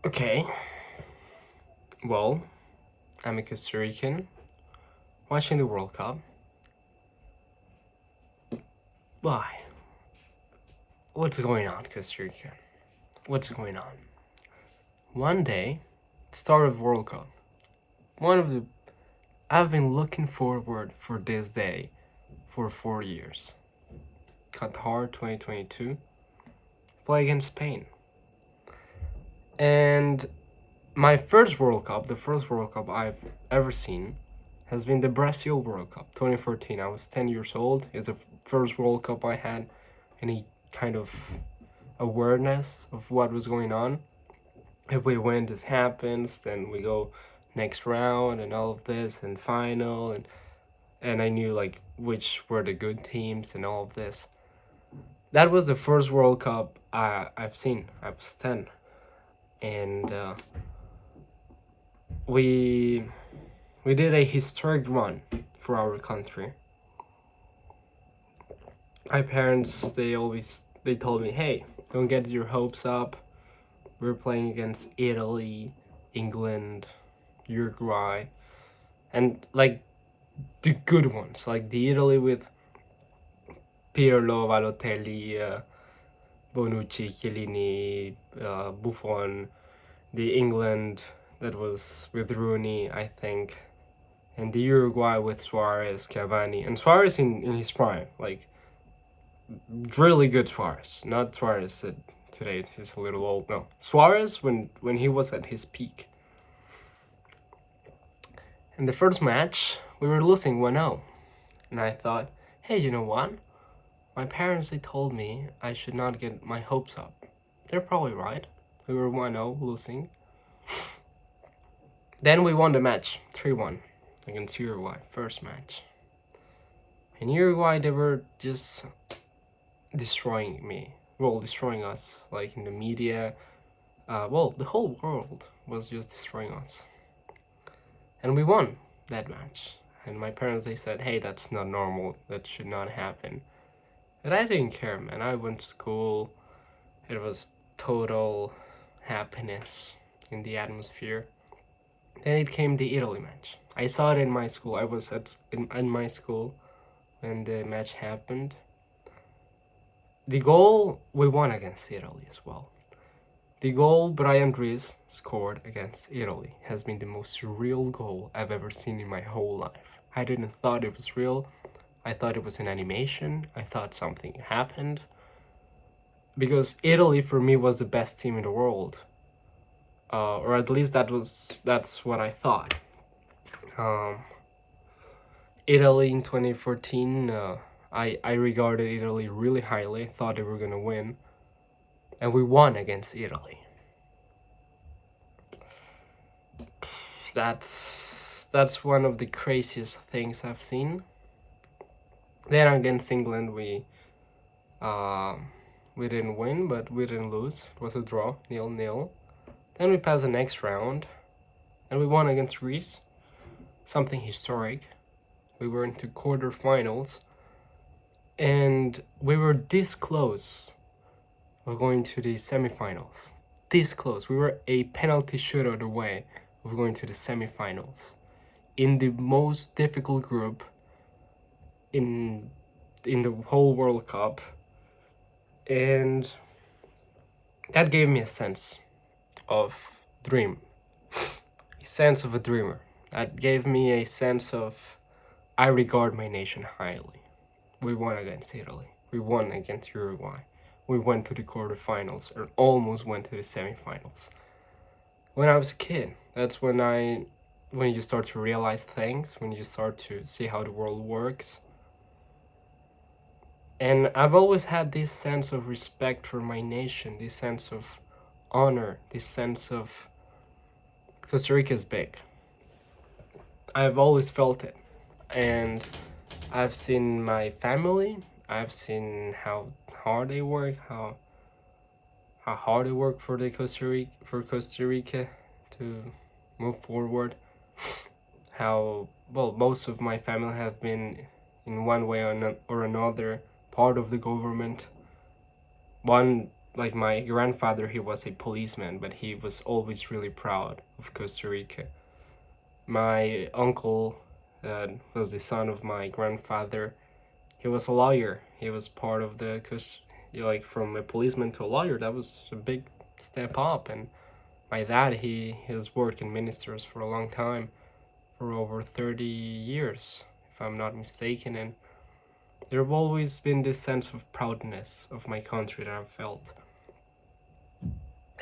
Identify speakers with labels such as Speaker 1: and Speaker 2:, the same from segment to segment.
Speaker 1: Okay, well, I'm a Costa Rican watching the World Cup. Why? What's going on, Costa Rica? What's going on? One day, start of World Cup. One of the I've been looking forward for this day for 4 years. Qatar 2022, play against Spain. And my first World Cup, the first World Cup I've ever seen, has been the Brazil World Cup 2014. I was 10 years old. It's the first World Cup I had any kind of awareness of what was going on. If we win, this happens, then we go next round and all of this and final, and I knew like which were the good teams and all of this. That was the first World Cup I've seen. I was 10, and we we did a historic run for our country. My parents, they told me, hey, don't get your hopes up. We're playing against Italy, England, Uruguay, and like the good ones, like the Italy with Pirlo, Balotelli, Bonucci, Chiellini, Buffon, the England that was with Rooney, I think, and the Uruguay with Suarez, Cavani, and Suarez in his prime, like really good Suarez, not Suarez that today is a little old. No, Suarez when he was at his peak. In the first match, we were losing 1-0, and I thought, hey, you know what? My parents, they told me I should not get my hopes up. They're probably right. We were 1-0 losing. Then we won the match 3-1 against Uruguay, first match. In Uruguay, they were just destroying me. Well, destroying us, like in the media. The whole world was just destroying us. And we won that match. And my parents, they said, hey, that's not normal. That should not happen. But I didn't care, man. I went to school. It was total happiness in the atmosphere. Then it came the Italy match. I saw it in my school. I was in my school when the match happened. The goal, we won against Italy as well. The goal Brian Ruiz scored against Italy has been the most surreal goal I've ever seen in my whole life. I didn't thought it was real. I thought it was an animation. I thought something happened. Because Italy for me was the best team in the world. Or at least that's what I thought. Italy in 2014, I regarded Italy really highly. Thought they were gonna win, and we won against Italy. That's one of the craziest things I've seen. Then against England, we didn't win, but we didn't lose. It was a draw, 0-0. Then we passed the next round, and we won against Greece. Something historic. We were into quarterfinals, and we were this close of going to the semifinals. This close. We were a penalty shootout away of going to the semifinals in the most difficult group in the whole World Cup, and that gave me a sense of dream, a sense of a dreamer. That gave me a sense of I regard my nation highly. We won against Italy. We won against Uruguay. We went to the quarterfinals or almost went to the semifinals. When I was a kid, that's when you start to realize things, when you start to see how the world works. And I've always had this sense of respect for my nation, this sense of honor, this sense of Costa Rica is big. I've always felt it. And I've seen my family, I've seen how hard they work, how hard they work for Costa Rica to move forward. How most of my family have been in one way or another part of the government. One like my grandfather, he was a policeman, but he was always really proud of Costa Rica. My uncle, was the son of my grandfather. He was a lawyer. He was part of the like from a policeman to a lawyer. That was a big step up. And my dad, he has worked in ministers for a long time, for over 30 years, if I'm not mistaken. And there have always been this sense of proudness of my country that I've felt.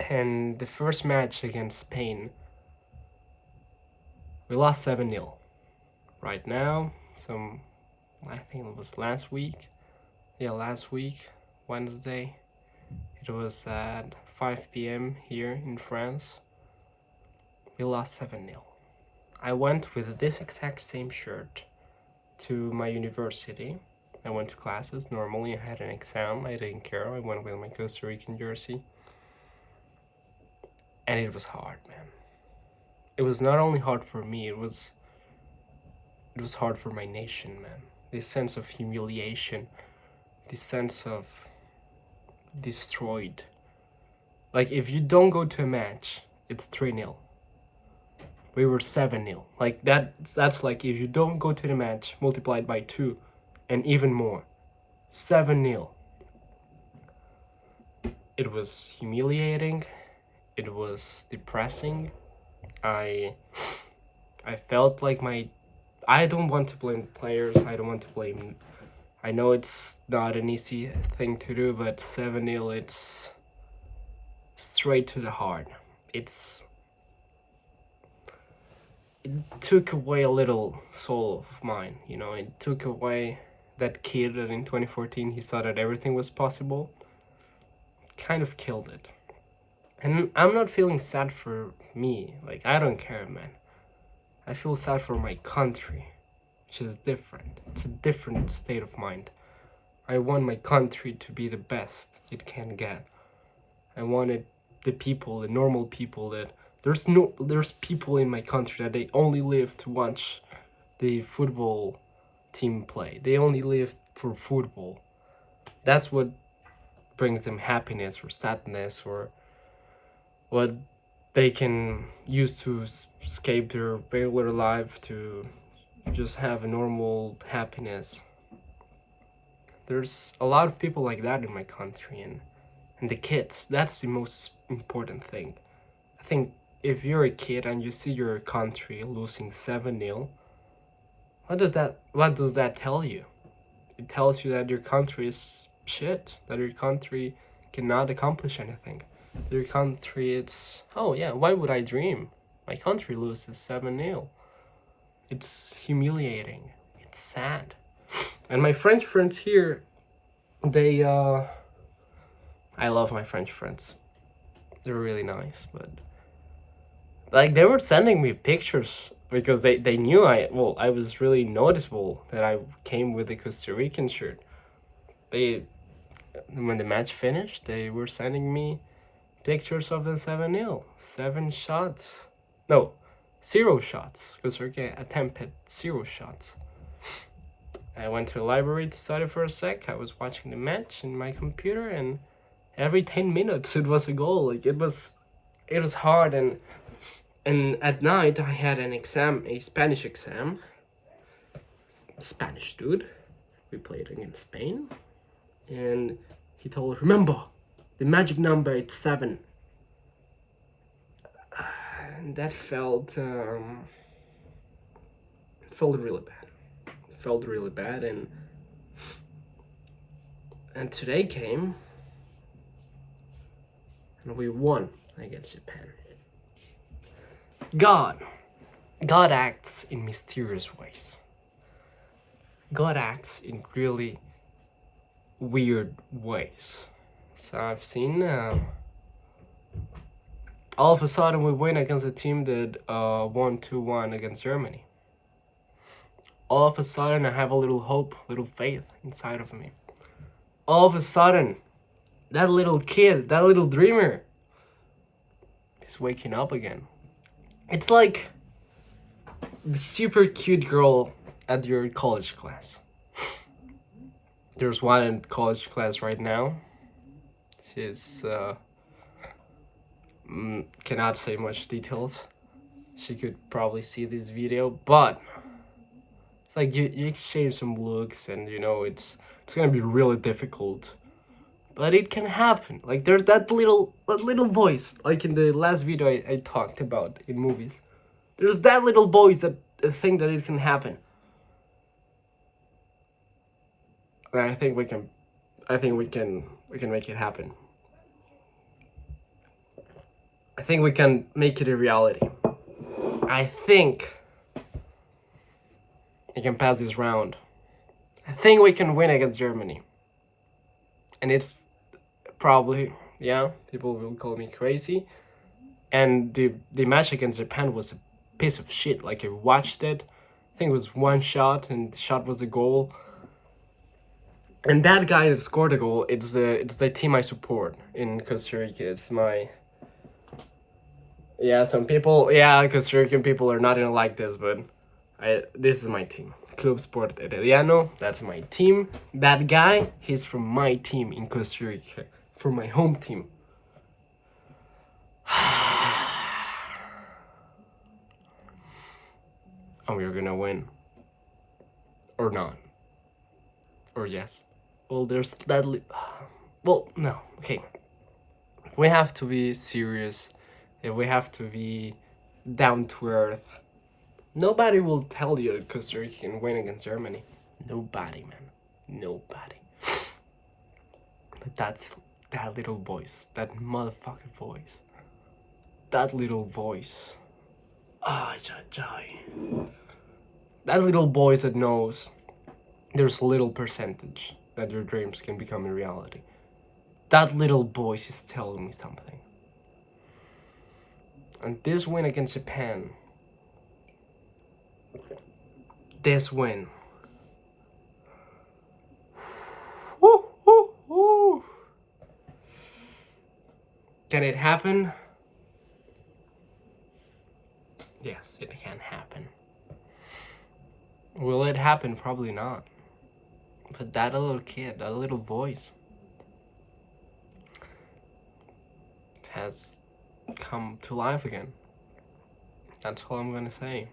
Speaker 1: And the first match against Spain, we lost 7-0. Right now, I think it was last week. Yeah, last week, Wednesday. It was at 5 p.m. here in France. We lost 7-0. I went with this exact same shirt to my university. I went to classes. Normally, I had an exam. I didn't care. I went with my Costa Rican jersey. And it was hard, man. It was not only hard for me, it was hard for my nation, man. This sense of humiliation, this sense of destroyed. Like, if you don't go to a match, it's 3-0. We were 7-0. Like, that's like, if you don't go to the match, multiplied by 2, and even more. 7-0. It was humiliating. It was depressing. I felt like I don't want to blame players. I don't want to blame. I know it's not an easy thing to do, but 7-0, it's straight to the heart. It took away a little soul of mine, you know. It took away that kid that in 2014 he saw that everything was possible. Kind of killed it. And I'm not feeling sad for me. Like, I don't care, man. I feel sad for my country, which is different. It's a different state of mind. I want my country to be the best it can get. I wanted the people, the normal people, that there's people in my country that they only live to watch the football team play. They only live for football. That's what brings them happiness or sadness, or what they can use to escape their regular life, to just have a normal happiness. There's a lot of people like that in my country, and the kids, that's the most important thing. I think if you're a kid and you see your country losing 7-0, what does that tell you? It tells you that your country is shit, that your country cannot accomplish anything. Your country, it's, oh yeah, why would I dream? My country loses 7-0. It's humiliating. It's sad. And my French friends here, they, I love my French friends. They're really nice, but, like, they were sending me pictures because they knew I was really noticeable that I came with a Costa Rican shirt. When the match finished, they were sending me pictures of the 7-0. 7 shots. No, 0 shots. Costa Rica attempted 0 shots. I went to the library to study for a sec. I was watching the match in my computer, and every 10 minutes it was a goal. Like, it was hard, and at night I had an exam, a Spanish exam. Spanish dude. We played against Spain, and he told us, remember, the magic number, it's 7. And that felt really bad. It felt really bad, and today came, and we won against Japan. God acts in mysterious ways. God acts in really weird ways. So I've seen, all of a sudden we win against a team that won 2-1 against Germany. All of a sudden I have a little hope, little faith inside of me. All of a sudden, that little kid, that little dreamer, is waking up again. It's like the super cute girl at your college class. There's one in college class right now. She's cannot say much details. She could probably see this video, but like you exchange some looks, and you know it's gonna be really difficult, but it can happen. Like there's that little voice, like in the last video I talked about in movies. There's that little voice that think that it can happen, and I think we can make it happen. I think we can make it a reality. I think we can pass this round. I think we can win against Germany. And it's probably, yeah, people will call me crazy. And the match against Japan was a piece of shit. Like, I watched it. I think it was one shot, and the shot was the goal. And that guy that scored the goal, it's the team I support in Costa Rica. It's my... Yeah, some people, yeah, Costa Rican people are not gonna like this, but this is my team. Club Sport Herediano, that's my team. That guy, he's from my team in Costa Rica, from my home team. And we're gonna win. Or not. Or yes. Well, there's that... well, no, okay. We have to be serious. If we have to be down to earth, nobody will tell you that Costa Rica can win against Germany. Nobody, man. Nobody. But that little voice, that motherfucking voice, that little voice. That little voice that knows there's a little percentage that your dreams can become a reality. That little voice is telling me something. And this win against Japan, this win, can it happen? Yes, it can happen. Will it happen? Probably not. But that little kid, that little voice, has come to life again. That's all I'm gonna say.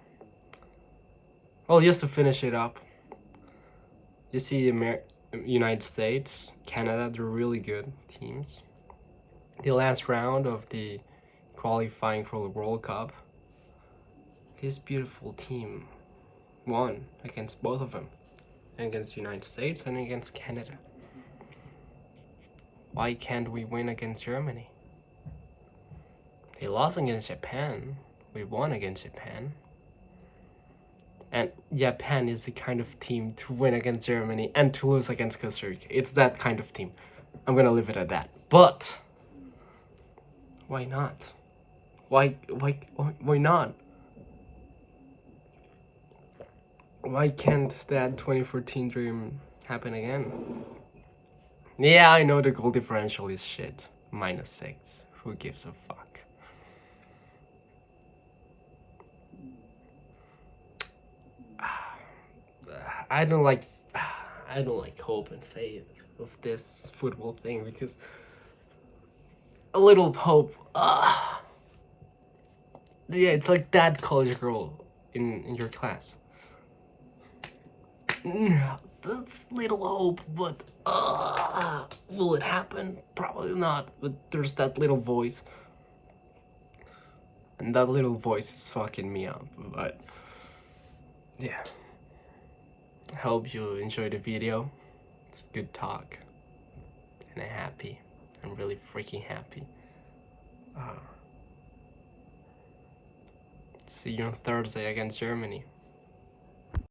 Speaker 1: Well, just to finish it up, you see United States, Canada, they're really good teams. The last round of the qualifying for the World Cup, this beautiful team won against both of them, against the United States and against Canada. Why can't we win against Germany? They lost against Japan. We won against Japan. And Japan is the kind of team to win against Germany and to lose against Costa Rica. It's that kind of team. I'm gonna leave it at that. But why not? Why not? Why can't that 2014 dream happen again? Yeah, I know the goal differential is shit. -6. Who gives a fuck? I don't like hope and faith of this football thing, because a little hope, yeah, it's like that college girl in your class. That's little hope, but will it happen? Probably not. But there's that little voice, and that little voice is fucking me up. But yeah, I hope you enjoyed the video. It's good talk, and I'm happy. I'm really freaking happy. See you on Thursday against Germany.